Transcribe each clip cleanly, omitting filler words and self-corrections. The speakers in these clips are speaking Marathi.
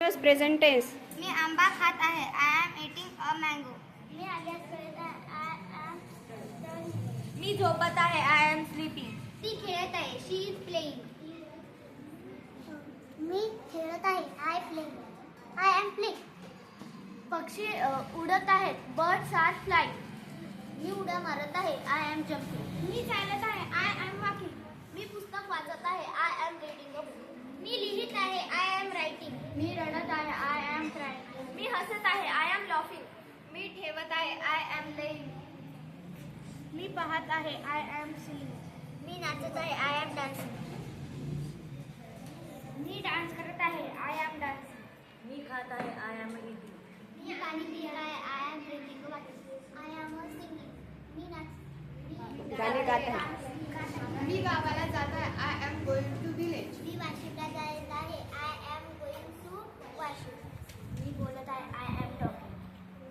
Present tense. मी आंबा खात आहे. I am eating a mango. मी अभ्यास करत आहे. I am. मी झोपत आहे. I am sleeping. ती खेळत आहे. She is playing. मी खेळत आहे. I playing. I am playing. पक्षी उडत आहेत. Birds R flying. मी उड्या मारत आहे. I M jumping. मी चालत आहे. I am walking. मी पुस्तक वाचत आहे. I am reading a book. मी लिहित आहे. I am writing. मी रडत आहे. I M crying. मी हसत आहे. I M laughing. मी ठेवत आहे. I M laying. मी पाहत आहे. I am seeing. मी नाचत आहे. I am dancing. मी डान्स करत आहे. I am dancing. मी खात आहे. I am eating. मी पाणी पित आहे. I am drinking water. I am singing. मी गाणे गात आहे. मी गावाला जात आहे. I am going to village. मी वाशिमला जात आहे. I am going to Washim. मी बोलत आहे. I am talking.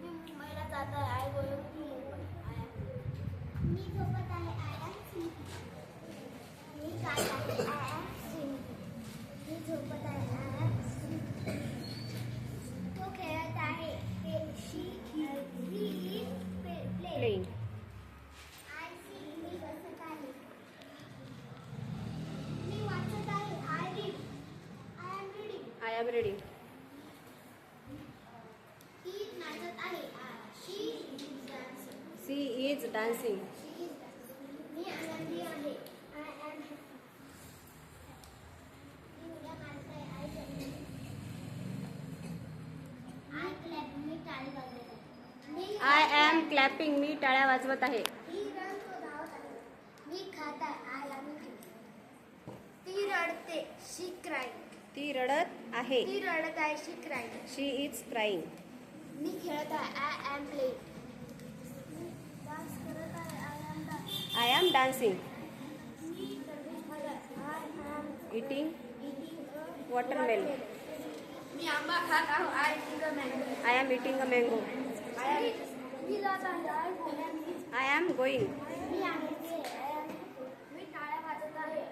मी मुंबईला जात आहे. I going to Mumbai. मी झोपत आहे. I am sleeping. मी खात आहे. I M swimming. मी झोपत आहे. I am sleeping. तो खेळत आहे. She he playing. I see. मी बसत आहे. मी वाचत आहे. I read. I am reading. I am reading. ती नाचत आहे. She is dancing. She is dancing. मी आनंदी आहे. I am. मी उड्या मारत आहे. I jumping. I clap. मी टाळी वाजवत आहे. मी आय एम क्लॅपिंग. मी टाळ्या वाजवत आहे. ती रडतो धावत आहे. मी खात आहे. I am eating. ती रडते. शी क्राईंग. ती रडत आहे. ती रडत आहे. She crying. She is crying. मी खेळत आहे. I am playing. मी डान्स करत आहे. I am dance. I am dancing. मी टरबूज खात आहे. I am eating eating watermelon. मी आंबा खात आहे. I eating a mango. I am eating a mango. मी जात आहे. I am going. मी आनंदी आहे. मी टाळ्या वाजत आहे.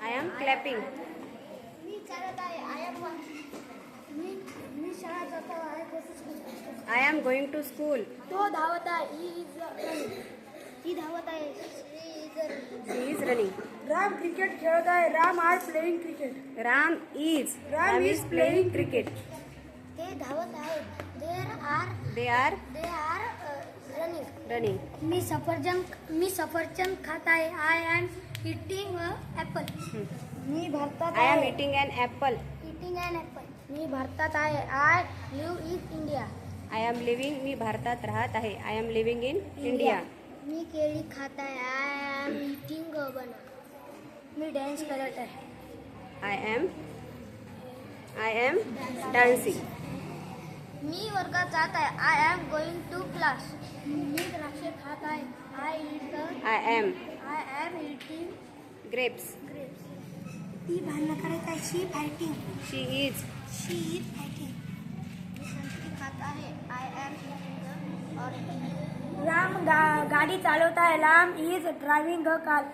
I am clapping. मी चालत आहे. I am walking. मी शाळा जात आहे. I am going to school. तो धावत आहे. He is running. ती धावत आहे. She is running. She is running. Ram cricket खेळत आहे. Ram are playing cricket. Ram is playing cricket. ते धावत आहेत. They are they are running. Running. मी सफरचंद खात आहे. I am eating apple. मी भारतात आय एम आहे. Eating an apple. Eating an apple. मी भारतात आहे. I live in India. I am living. मी भारतात राहत आहे. I am living in India. मी केळी खात आहे. I am eating banana. मी डान्स करत आहे. I am dancing. मी वर्गात जात आहे. I am going to class. मी द्राक्षे खात आहे. I I am eating grapes. Grapes. ती भांडण करत आहे. She fighting. She is fighting. मी संत्री खात आहे. I am eating orange. Ram गाडी चालवत आहे. Ram is driving a car.